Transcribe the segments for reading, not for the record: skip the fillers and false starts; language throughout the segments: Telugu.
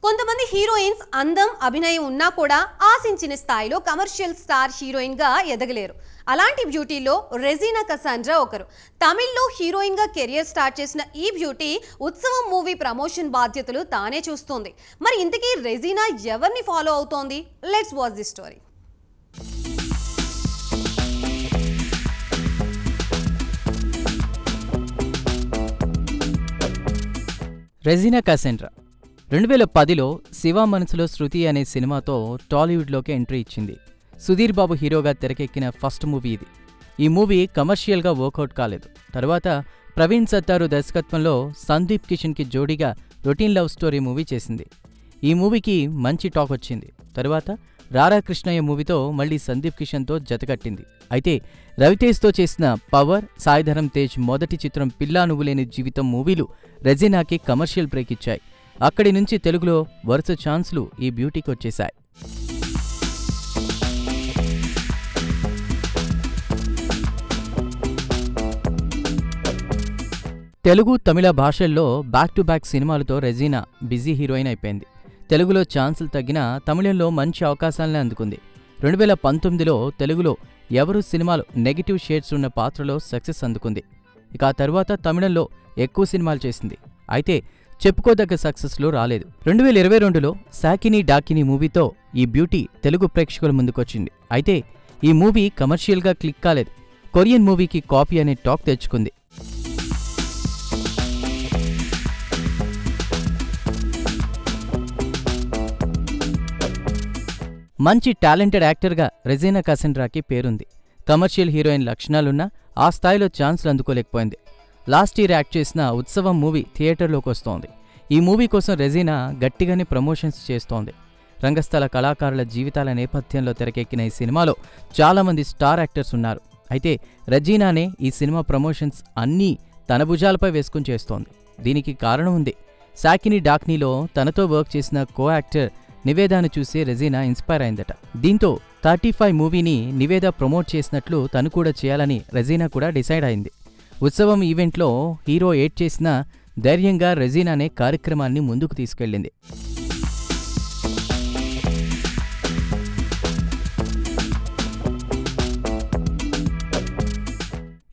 కొంతమంది హీరోయిన్స్ అందం అభినయం ఉన్నా కూడా ఆశించిన స్థాయిలో కమర్షియల్ స్టార్ హీరోయిన్ గా ఎదగలేరు. అలాంటి బ్యూటీలో రెజీనా కసాండ్రా ఒకరు. తమిళ్లో హీరోయిన్ గా కెరియర్ స్టార్ట్ చేసిన ఈ బ్యూటీ ఉత్సవం మూవీ ప్రమోషన్ బాధ్యతలు తానే చూస్తోంది. మరి ఇంతకీ రెజీనా ఎవరిని ఫాలో అవుతోంది? Let's watch the story. Regina Cassandra 2010లో శివ మనసులో శృతి అనే సినిమాతో టాలీవుడ్లోకి ఎంట్రీ ఇచ్చింది. సుధీర్ బాబు హీరోగా తెరకెక్కిన ఫస్ట్ మూవీ ఇది. ఈ మూవీ కమర్షియల్గా వర్కౌట్ కాలేదు. తర్వాత ప్రవీణ్ సత్తారు దర్శకత్వంలో సందీప్ కిషన్కి జోడీగా రొటీన్ లవ్ స్టోరీ మూవీ చేసింది. ఈ మూవీకి మంచి టాక్ వచ్చింది. తర్వాత రారా కృష్ణయ్య మూవీతో మళ్లీ సందీప్ కిషన్తో జతకట్టింది. అయితే రవితేజ్తో చేసిన పవర్, సాయిధరం తేజ్ మొదటి చిత్రం పిల్లా నువ్వులేని జీవితం మూవీలు రెజీనాకి కమర్షియల్ బ్రేక్ ఇచ్చాయి. అక్కడి నుంచి తెలుగులో వరుస ఛాన్స్లు ఈ బ్యూటీకి వచ్చేశాయి. తెలుగు, తమిళ భాషల్లో బ్యాక్ టు బ్యాక్ సినిమాలతో రెజీనా బిజీ హీరోయిన్ అయిపోయింది. తెలుగులో ఛాన్సులు తగ్గినా తమిళంలో మంచి అవకాశాలనే అందుకుంది. 2019లో తెలుగులో ఎవరు సినిమాలు నెగిటివ్ షేడ్స్ ఉన్న పాత్రలో సక్సెస్ అందుకుంది. ఇక ఆ తర్వాత తమిళంలో ఎక్కువ సినిమాలు చేసింది. అయితే చెప్పుకోదగ్గ సక్సెస్లు రాలేదు. 2022లో సాకిని డాకిని మూవీతో ఈ బ్యూటీ తెలుగు ప్రేక్షకుల ముందుకొచ్చింది. అయితే ఈ మూవీ కమర్షియల్గా క్లిక్ కాలేదు. కొరియన్ మూవీకి కాపీ అనే టాక్ తెచ్చుకుంది. మంచి టాలెంటెడ్ యాక్టర్గా రెజీనా కసాండ్రాకి పేరుంది. కమర్షియల్ హీరోయిన్ లక్షణాలున్నా ఆ స్థాయిలో ఛాన్స్లు అందుకోలేకపోయింది. లాస్ట్ ఇయర్ యాక్ట్ చేసిన ఉత్సవం మూవీ థియేటర్లోకి వస్తోంది. ఈ మూవీ కోసం రెజీనా గట్టిగానే ప్రమోషన్స్ చేస్తోంది. రంగస్థల కళాకారుల జీవితాల నేపథ్యంలో తెరకెక్కిన ఈ సినిమాలో చాలామంది స్టార్ యాక్టర్స్ ఉన్నారు. అయితే రెజీనానే ఈ సినిమా ప్రమోషన్స్ అన్నీ తన భుజాలపై వేసుకుని చేస్తోంది. దీనికి కారణం ఉంది. సాకిని డాక్నీలో తనతో వర్క్ చేసిన కో యాక్టర్ నివేదాను చూసి రెజీనా ఇన్స్పైర్ అయిందట. దీంతో 35 మూవీని నివేద ప్రమోట్ చేసినట్లు తను కూడా చేయాలని రెజీనా కూడా డిసైడ్ అయింది. ఉత్సవం ఈవెంట్లో హీరో ఏడ్ చేసినా ధైర్యంగా రెజీనానే కార్యక్రమాన్ని ముందుకు తీసుకెళ్లింది.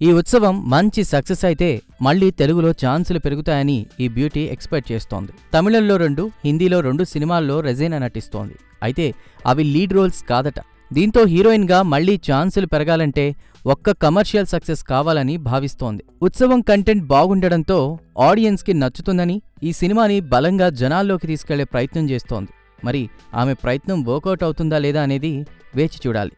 ఈ ఉత్సవం మంచి సక్సెస్ అయితే మళ్లీ తెలుగులో ఛాన్సులు పెరుగుతాయని ఈ బ్యూటీ ఎక్స్పెక్ట్ చేస్తోంది. తమిళంలో 2, హిందీలో 2 సినిమాల్లో రెజీనా నటిస్తోంది. అయితే అవి లీడ్ రోల్స్ కాదట. దీంతో హీరోయిన్గా మళ్లీ ఛాన్సులు పెరగాలంటే ఒక్క కమర్షియల్ సక్సెస్ కావాలని భావిస్తోంది. ఉత్సవం కంటెంట్ బాగుండడంతో ఆడియన్స్కి నచ్చుతుందని ఈ సినిమాని బలంగా జనాల్లోకి తీసుకెళ్లే ప్రయత్నం చేస్తోంది. మరి ఆమె ప్రయత్నం వర్కౌట్ అవుతుందా లేదా అనేది వేచి చూడాలి.